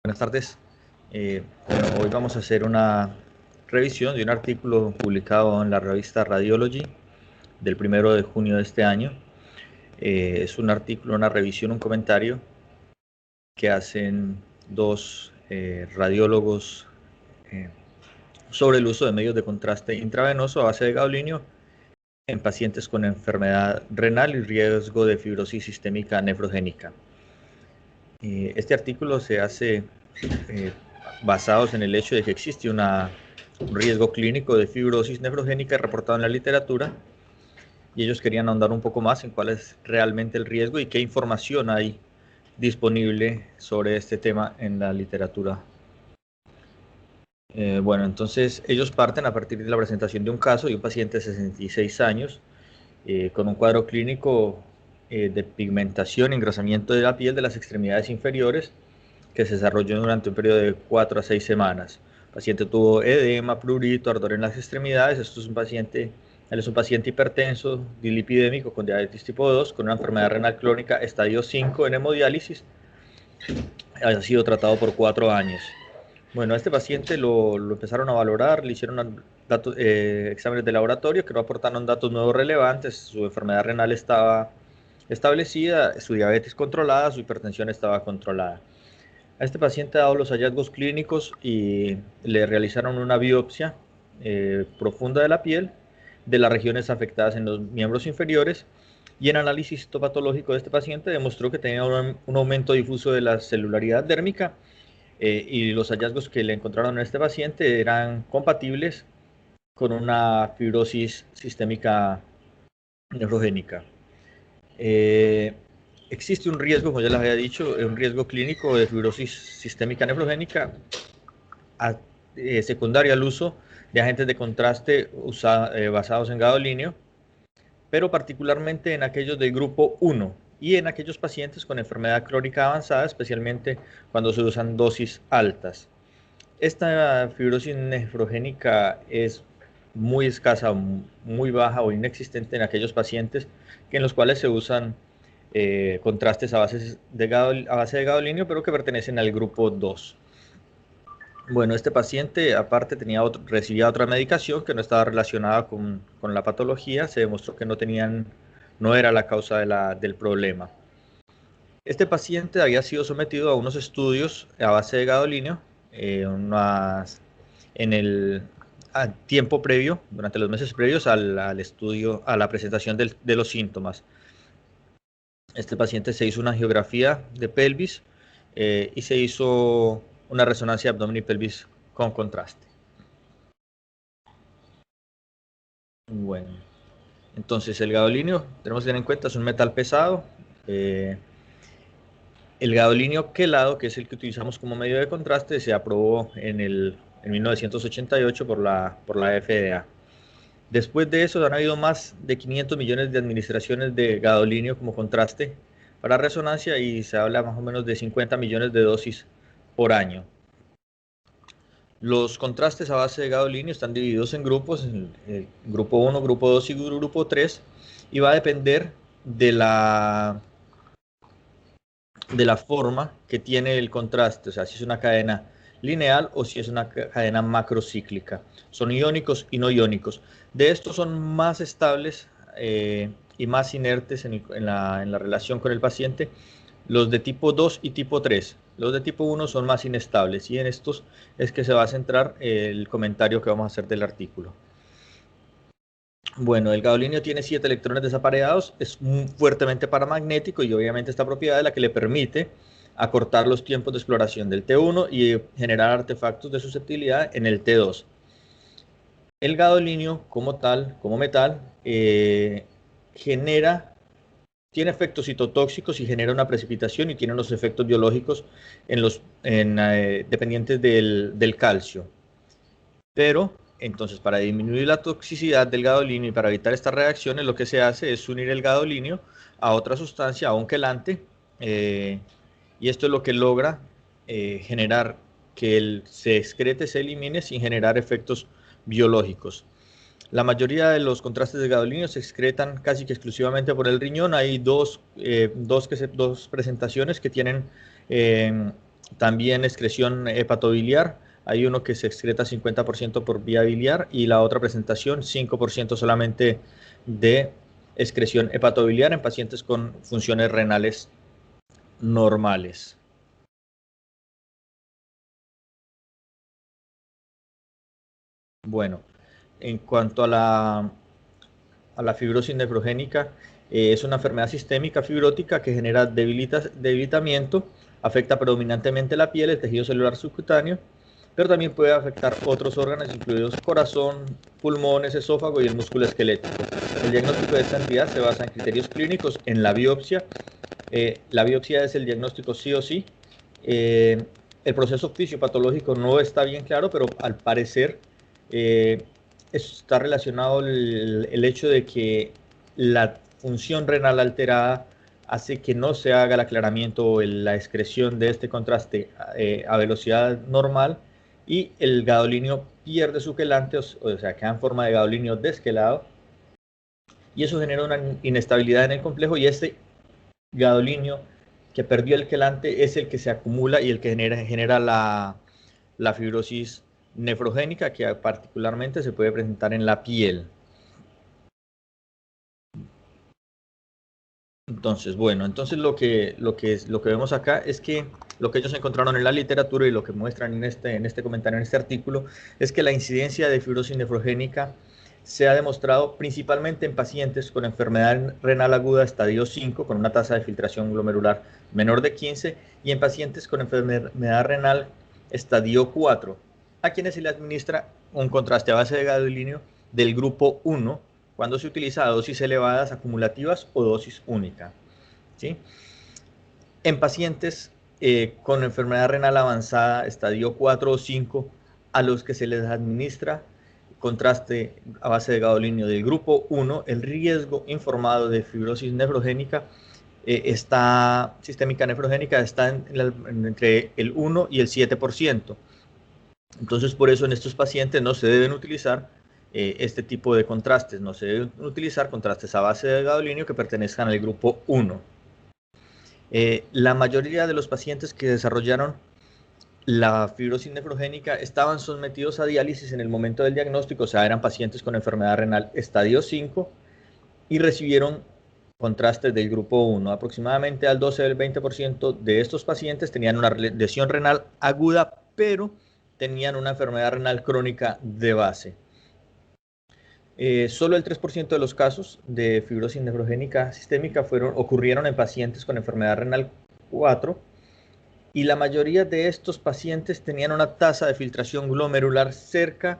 Buenas tardes. Bueno, hoy vamos a hacer una revisión de un artículo publicado en la revista Radiology del 1 de junio de este año. Es un artículo, una revisión, un comentario que hacen dos radiólogos sobre el uso de medios de contraste intravenoso a base de gadolinio en pacientes con enfermedad renal y riesgo de fibrosis sistémica nefrogénica. Este artículo se hace basados en el hecho de que existe un riesgo clínico de fibrosis nefrogénica reportado en la literatura, y ellos querían ahondar un poco más en cuál es realmente el riesgo y qué información hay disponible sobre este tema en la literatura. Bueno, entonces ellos parten a partir de la presentación de un caso de un paciente de 66 años con un cuadro clínico de pigmentación y engrosamiento de la piel de las extremidades inferiores que se desarrolló durante un periodo de 4 a 6 semanas. El paciente tuvo edema, prurito, ardor en las extremidades. Él es un paciente hipertenso, dislipidémico, con diabetes tipo 2, con una enfermedad renal crónica estadio 5 en hemodiálisis. Ha sido tratado por 4 años. Bueno, a este paciente lo empezaron a valorar, le hicieron exámenes de laboratorio que no aportaron datos nuevos relevantes. Su enfermedad renal estaba establecida, su diabetes controlada, su hipertensión estaba controlada. A este paciente, dado los hallazgos clínicos, y le realizaron una biopsia profunda de la piel, de las regiones afectadas en los miembros inferiores, y en análisis histopatológico de este paciente demostró que tenía un aumento difuso de la celularidad dérmica, y los hallazgos que le encontraron en este paciente eran compatibles con una fibrosis sistémica nefrogénica. Existe un riesgo, como ya les había dicho, un riesgo clínico de fibrosis sistémica nefrogénica secundario al uso de agentes de contraste basados en gadolinio, pero particularmente en aquellos del grupo 1 y en aquellos pacientes con enfermedad crónica avanzada, especialmente cuando se usan dosis altas. Esta fibrosis nefrogénica es muy escasa, muy baja o inexistente en aquellos pacientes en los cuales se usan contrastes a base de gadolinio, pero que pertenecen al grupo 2. Bueno, este paciente aparte recibía otra medicación que no estaba relacionada con la patología. Se demostró que no era la causa del problema. Este paciente había sido sometido a unos estudios a base de gadolinio a tiempo previo, durante los meses previos al estudio, a la presentación de los síntomas. Este paciente se hizo una angiografía de pelvis y se hizo una resonancia de abdomen y pelvis con contraste. Bueno, entonces el gadolinio, tenemos que tener en cuenta, es un metal pesado. El gadolinio quelado, que es el que utilizamos como medio de contraste, se aprobó en 1988 por la FDA. Después de eso han habido más de 500 millones de administraciones de gadolinio como contraste para resonancia, y se habla más o menos de 50 millones de dosis por año. Los contrastes a base de gadolinio están divididos en grupos, en grupo 1, grupo 2 y grupo 3, y va a depender de la forma que tiene el contraste, o sea, si es una cadena lineal o si es una cadena macrocíclica. Son iónicos y no iónicos. De estos son más estables y más inertes en la relación con el paciente los de tipo 2 y tipo 3. Los de tipo 1 son más inestables, y en estos es que se va a centrar el comentario que vamos a hacer del artículo. Bueno, el gadolinio tiene 7 electrones desapareados, es fuertemente paramagnético, y obviamente esta propiedad es la que le permite acortar los tiempos de exploración del T1 y generar artefactos de susceptibilidad en el T2. El gadolinio como tal, como metal, tiene efectos citotóxicos y genera una precipitación, y tiene unos efectos biológicos dependientes del calcio. Pero entonces, para disminuir la toxicidad del gadolinio y para evitar estas reacciones, lo que se hace es unir el gadolinio a otra sustancia, a un quelante, y esto es lo que logra generar que se excrete, se elimine sin generar efectos biológicos. La mayoría de los contrastes de gadolinio se excretan casi que exclusivamente por el riñón. Hay dos presentaciones que tienen También excreción hepatobiliar. Hay uno que se excreta 50% por vía biliar y la otra presentación 5% solamente de excreción hepatobiliar en pacientes con funciones renales normales. Bueno, en cuanto a la fibrosis nefrogénica, es una enfermedad sistémica fibrótica que genera debilitamiento, afecta predominantemente la piel, el tejido celular subcutáneo, pero también puede afectar otros órganos, incluidos corazón, pulmones, esófago y el músculo esquelético. El diagnóstico de esta entidad se basa en criterios clínicos, en la biopsia. La biopsia es el diagnóstico sí o sí. El proceso fisiopatológico no está bien claro, pero al parecer está relacionado el hecho de que la función renal alterada hace que no se haga el aclaramiento o la excreción de este contraste a velocidad normal y el gadolinio pierde su quelante, o sea, queda en forma de gadolinio desquelado, y eso genera una inestabilidad en el complejo, y este gadolinio que perdió el quelante es el que se acumula y el que genera la fibrosis nefrogénica, que particularmente se puede presentar en la piel. Entonces, bueno, entonces lo que vemos acá es que lo que ellos encontraron en la literatura y lo que muestran en este comentario, en este artículo, es que la incidencia de fibrosis nefrogénica se ha demostrado principalmente en pacientes con enfermedad renal aguda estadio 5, con una tasa de filtración glomerular menor de 15, y en pacientes con enfermedad renal estadio 4, a quienes se le administra un contraste a base de gadolinio del grupo 1, cuando se utiliza a dosis elevadas acumulativas o dosis única, ¿sí? En pacientes con enfermedad renal avanzada, estadio 4 o 5, a los que se les administra contraste a base de gadolinio del grupo 1, el riesgo informado de fibrosis nefrogénica sistémica nefrogénica está entre el 1 y el 7%. Entonces, por eso en estos pacientes no se deben utilizar este tipo de contrastes. No se deben utilizar contrastes a base de gadolinio que pertenezcan al grupo 1. La mayoría de los pacientes que desarrollaron la fibrosis nefrogénica estaban sometidos a diálisis en el momento del diagnóstico, o sea, eran pacientes con enfermedad renal estadio 5 y recibieron contrastes del grupo 1. Aproximadamente al 12 del 20% de estos pacientes tenían una lesión renal aguda, pero tenían una enfermedad renal crónica de base. Solo el 3% de los casos de fibrosis nefrogénica sistémica ocurrieron en pacientes con enfermedad renal 4, y la mayoría de estos pacientes tenían una tasa de filtración glomerular cerca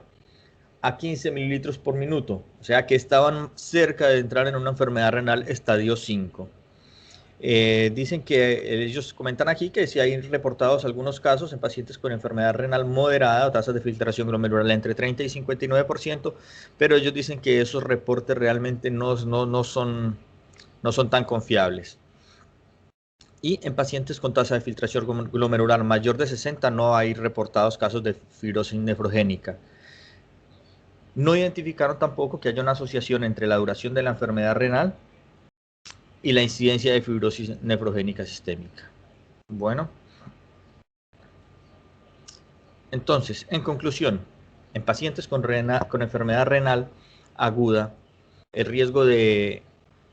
a 15 mililitros por minuto, o sea que estaban cerca de entrar en una enfermedad renal estadio 5. Dicen que ellos comentan aquí que sí hay reportados algunos casos en pacientes con enfermedad renal moderada o tasas de filtración glomerular entre 30 y 59%, pero ellos dicen que esos reportes realmente no son tan confiables. Y en pacientes con tasa de filtración glomerular mayor de 60 no hay reportados casos de fibrosis nefrogénica. No identificaron tampoco que haya una asociación entre la duración de la enfermedad renal y la incidencia de fibrosis nefrogénica sistémica. Bueno, entonces, en conclusión, en pacientes con enfermedad renal aguda, el riesgo de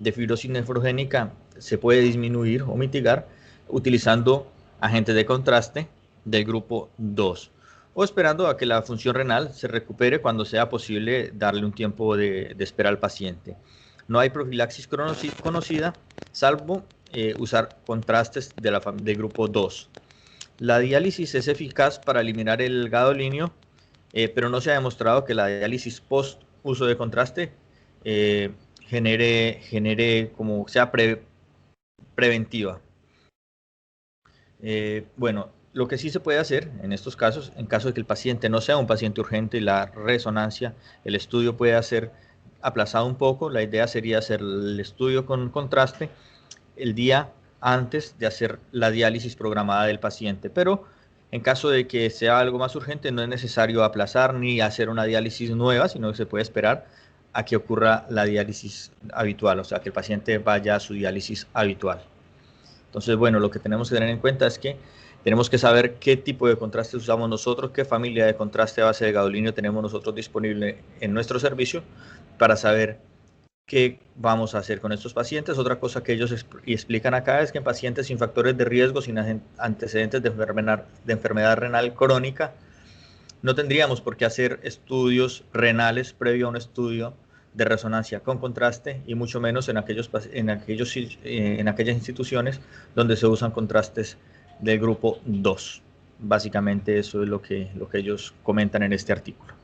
fibrosis nefrogénica se puede disminuir o mitigar utilizando agentes de contraste del grupo 2 o esperando a que la función renal se recupere cuando sea posible darle un tiempo de espera al paciente. No hay profilaxis conocida, salvo usar contrastes del grupo 2. La diálisis es eficaz para eliminar el gadolinio, pero no se ha demostrado que la diálisis post uso de contraste genere como sea preventiva. Bueno, lo que sí se puede hacer en estos casos, en caso de que el paciente no sea un paciente urgente y la resonancia, el estudio puede ser aplazado un poco. La idea sería hacer el estudio con contraste el día antes de hacer la diálisis programada del paciente, pero en caso de que sea algo más urgente no es necesario aplazar ni hacer una diálisis nueva, sino que se puede esperar a que ocurra la diálisis habitual, o sea, que el paciente vaya a su diálisis habitual. Entonces, bueno, lo que tenemos que tener en cuenta es que Tenemos que saber qué tipo de contrastes usamos nosotros, qué familia de contraste a base de gadolinio tenemos nosotros disponible en nuestro servicio para saber qué vamos a hacer con estos pacientes. Otra cosa que ellos explican acá es que en pacientes sin factores de riesgo, sin antecedentes de enfermedad renal crónica, no tendríamos por qué hacer estudios renales previo a un estudio de resonancia con contraste y mucho menos en aquellas instituciones donde se usan contrastes del grupo 2. Básicamente eso es lo que ellos comentan en este artículo.